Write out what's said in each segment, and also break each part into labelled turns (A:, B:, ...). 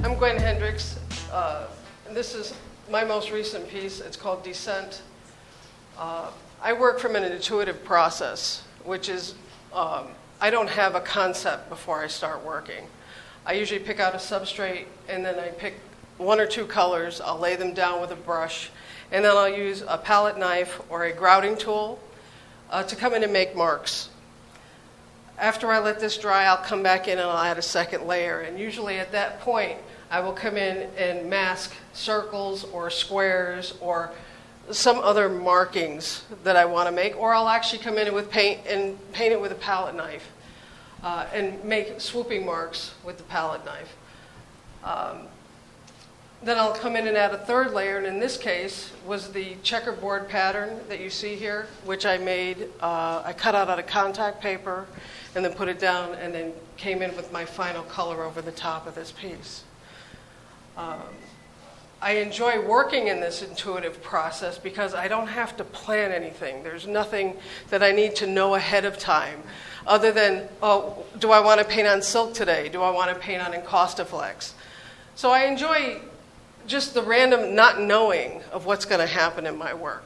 A: I'm Gwen Hendrix. And this is my most recent piece. It's called Descent. I work from an intuitive process, which is I don't have a concept before I start working. I usually pick out a substrate, and then I pick one or two colors. I'll lay them down with a brush, and then I'll use a palette knife or a grouting tool to come in and make marks. After I let this dry, I'll come back in and I'll add a second layer. And usually at that point, I will come in and mask circles or squares or some other markings that I want to make. Or I'll actually come in with paint and paint it with a palette knife and make swooping marks with the palette knife. Then I'll come in and add a third layer, and in this case was the checkerboard pattern that you see here, which I made. I cut out of contact paper and then put it down and then came in with my final color over the top of this piece. I enjoy working in this intuitive process because I don't have to plan anything. There's nothing that I need to know ahead of time other than, oh, do I want to paint on silk today? Do I want to paint on Encostaflex? So I enjoy just the random not knowing of what's going to happen in my work.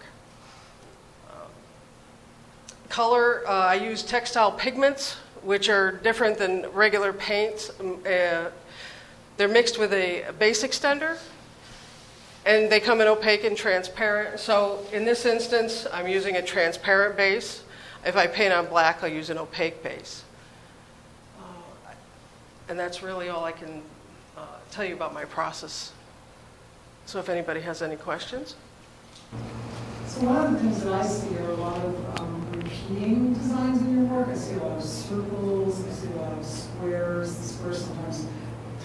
A: Color, I use textile pigments, which are different than regular paints. They're mixed with a base extender, and they come in opaque and transparent. So in this instance, I'm using a transparent base. If I paint on black, I'll use an opaque base. And that's really all I can tell you about my process. So if anybody has any questions.
B: So one of the things that I see are a lot of repeating designs in your work. I see a lot of circles, I see a lot of squares. The squares sometimes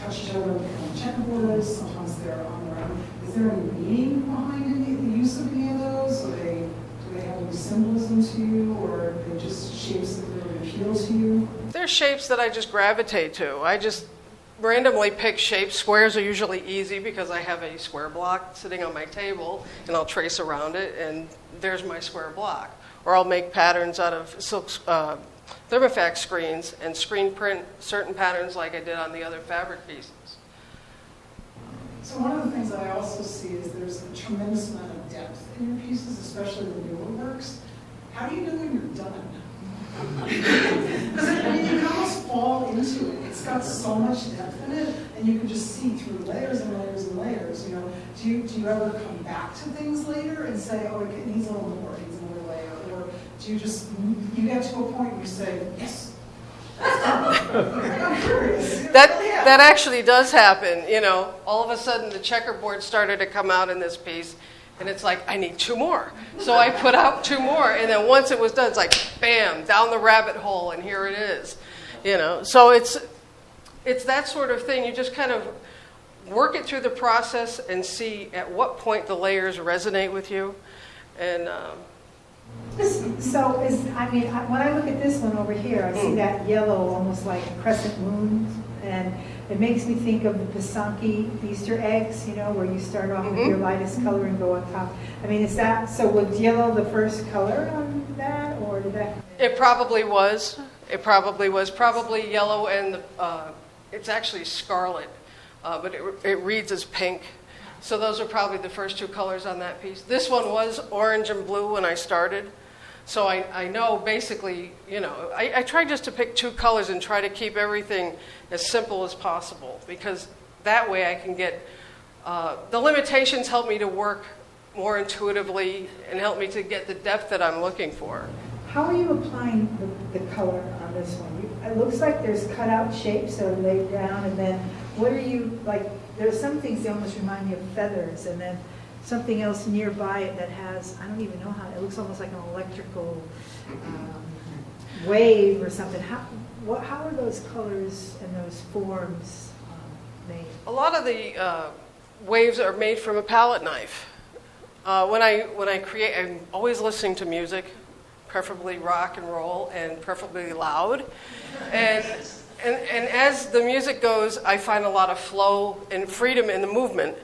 B: touch each other, become checkerboards, sometimes they're on their own. Is there any meaning behind the use of any of those? Do they have any symbolism to you, or are they just shapes that really appeal to you?
A: They're shapes that I just gravitate to. I just randomly pick shapes. Squares are usually easy because I have a square block sitting on my table, and I'll trace around it, and there's my square block. Or I'll make patterns out of silk thermofax screens and screen print certain patterns like I did on the other fabric pieces.
B: So one of the things that I also see is there's a tremendous amount of depth in your pieces, especially the newer works. How do you know when you're done? Because I mean, you can almost fall into it. It's got so much depth in it, and you can just see through layers and layers and layers. You know, do you ever come back to things later and say, oh, it needs a little more, it needs another layer, or do you just get to a point where you say, yes, that's done. I'm curious.
A: That actually does happen. You know, all of a sudden the checkerboard started to come out in this piece. And it's like, I need two more. So I put out two more, and then once it was done, it's like, bam, down the rabbit hole, and here it is. You know, so it's that sort of thing. You just kind of work it through the process and see at what point the layers resonate with you. And
C: when I look at this one over here, I see that yellow, almost like a crescent moon, and it makes me think of the Pisanki Easter eggs, you know, where you start off with your lightest color and go on top. I mean, is that, so was yellow the first color on that, or did that?
A: It probably was. It probably was. Probably yellow, and it's actually scarlet, but it reads as pink. So those are probably the first two colors on that piece. This one was orange and blue when I started. So I know basically, you know, I try just to pick two colors and try to keep everything as simple as possible, because that way I can get, the limitations help me to work more intuitively and help me to get the depth that I'm looking for.
C: How are you applying the color on this one? It looks like there's cutout shapes that are laid down, and then what are you, like, there's some things that almost remind me of feathers, and then something else nearby it that has, I don't even know how, it looks almost like an electrical wave or something. How are those colors and those forms made?
A: A lot of the waves are made from a palette knife. When I create, I'm always listening to music, preferably rock and roll, and preferably loud. And as the music goes, I find a lot of flow and freedom in the movement.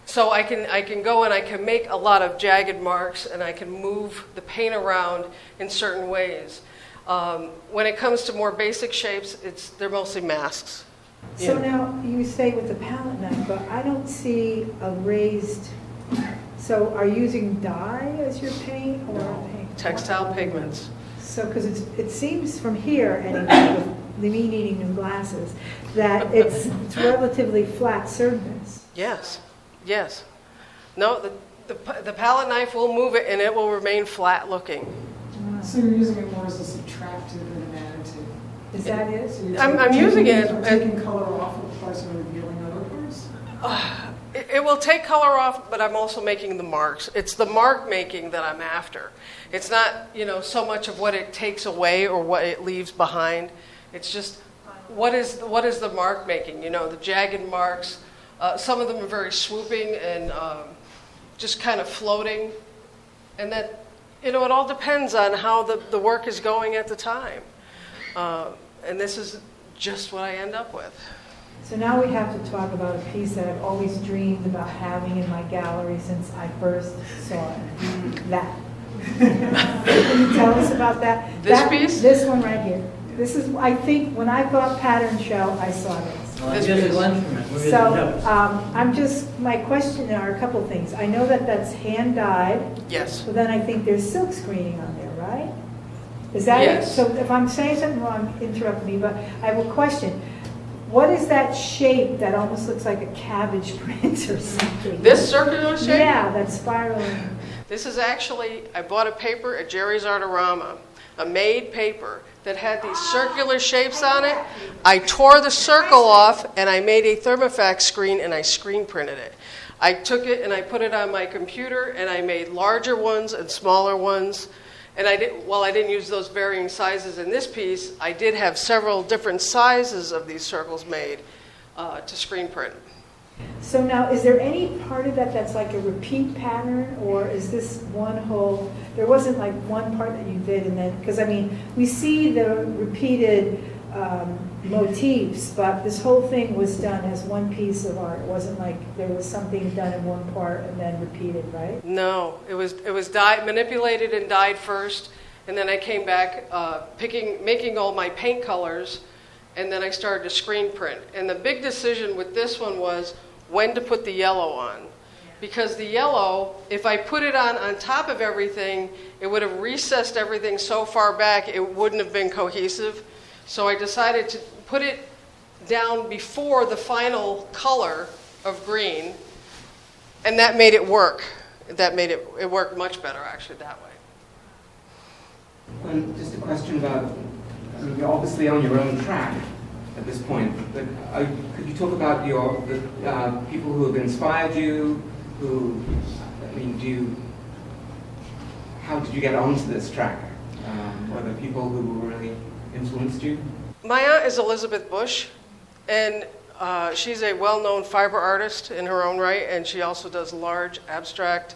A: So I can go and I can make a lot of jagged marks, and I can move the paint around in certain ways. When it comes to more basic shapes, they're mostly masks.
C: So
A: Yeah.
C: now, you say with the palette knife, but I don't see a raised, so are you using dye as your paint or paint?
A: Textile pigments.
C: So, because it seems from here, anyway, with me needing new glasses, that it's relatively flat surface.
A: Yes, yes. No, the palette knife will move it and it will remain flat looking.
B: So you're using it more as a subtractive than an additive?
C: Is that it?
B: So you're
A: I'm using it
B: taking color off of parts and revealing other parts?
A: It will take color off, but I'm also making the marks. It's the mark making that I'm after. It's not, so much of what it takes away or what it leaves behind. It's just what is the mark making? The jagged marks. Some of them are very swooping and just kind of floating, and that it all depends on how the work is going at the time. And this is just what I end up with.
C: So now we have to talk about a piece that I've always dreamed about having in my gallery since I first saw it. That. Can you tell us about that?
A: This piece?
C: This one right here. This is, I think, when I thought pattern show, I saw this. So my question are a couple things. I know that that's hand dyed.
A: Yes.
C: But then I think there's silk screening on there, right? Is that
A: Yes.
C: it? So if I'm saying something wrong, interrupt me, but I have a question. What is that shape that almost looks like a cabbage print or something?
A: This circular shape?
C: Yeah, that's spiraling.
A: This is actually, I bought a paper at Jerry's Artorama, a made paper that had these circular shapes on it. I tore the circle off and I made a thermofax screen and I screen printed it. I took it and I put it on my computer and I made larger ones and smaller ones. And I didn't use those varying sizes in this piece, I did have several different sizes of these circles made to screen print.
C: So now, is there any part of that that's like a repeat pattern, or is this one whole, there wasn't like one part that you did and then, because I mean, we see the repeated motifs, but this whole thing was done as one piece of art. It wasn't like there was something done in one part and then repeated, right?
A: No, it was dyed, manipulated and dyed first, and then I came back making all my paint colors, and then I started to screen print. And the big decision with this one was when to put the yellow on. Because the yellow, if I put it on top of everything, it would have recessed everything so far back it wouldn't have been cohesive. So I decided to put it down before the final color of green, and that made it work. That made it work much better, actually, that way.
D: Just a question about, you're obviously on your own track at this point, but could you talk about the people who have inspired you, how did you get onto this track? Or the people who really influenced you?
A: My aunt is Elizabeth Bush, and she's a well-known fiber artist in her own right, and she also does large abstract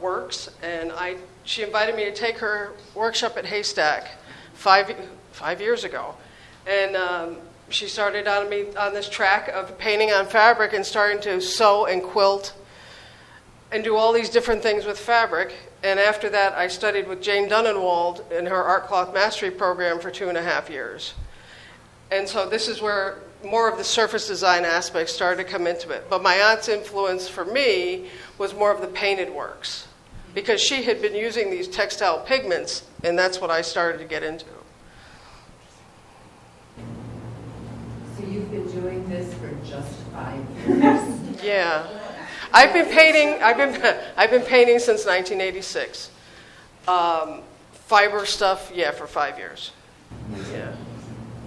A: works. And she invited me to take her workshop at Haystack 5 years ago, and she started me on this track of painting on fabric and starting to sew and quilt and do all these different things with fabric. And after that, I studied with Jane Dunenwald in her Art Cloth Mastery program for 2.5 years. And so this is where more of the surface design aspects started to come into it. But my aunt's influence for me was more of the painted works, because she had been using these textile pigments, and that's what I started to get into.
E: So you've been doing this for just 5 years?
A: Yeah. I've been painting since 1986. Fiber stuff, for 5 years. Yeah.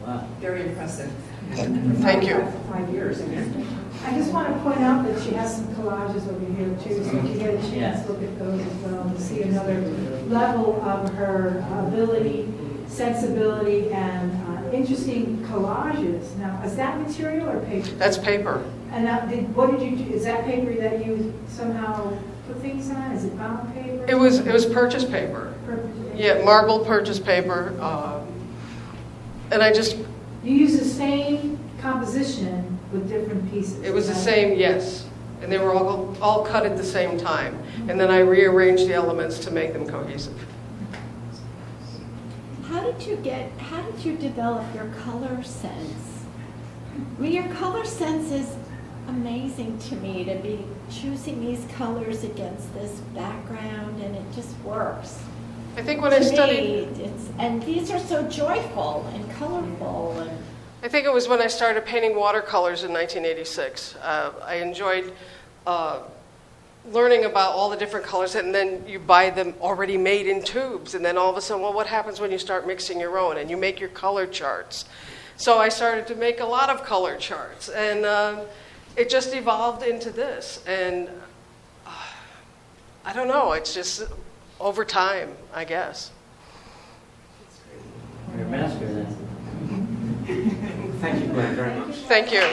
E: Wow. Very impressive.
A: Thank you.
B: 5 years, again.
C: I just want to point out that she has some collages over here too, so if you get a chance, look at those as well, to see another level of her ability, sensibility, and interesting collages. Now, is that material or paper?
A: That's paper.
C: And what did you do? Is that paper that you somehow put things on? Is it bound paper?
A: It was purchase paper. Yeah, marbled purchase paper. And I just...
C: You use the same composition with different pieces.
A: It was the same, yes. And they were all cut at the same time. And then I rearranged the elements to make them cohesive.
F: How did you develop your color sense? Well, your color sense is amazing to me, to be choosing these colors against this background, and it just works.
A: I think when I studied,
F: And these are so joyful and colorful. And
A: I think it was when I started painting watercolors in 1986. I enjoyed learning about all the different colors, and then you buy them already made in tubes, and then all of a sudden, well, what happens when you start mixing your own, and you make your color charts? So I started to make a lot of color charts, and it just evolved into this, and I don't know, it's just over time, I guess.
G: You're a master then.
D: Thank you, Gwen, very much.
A: Thank you.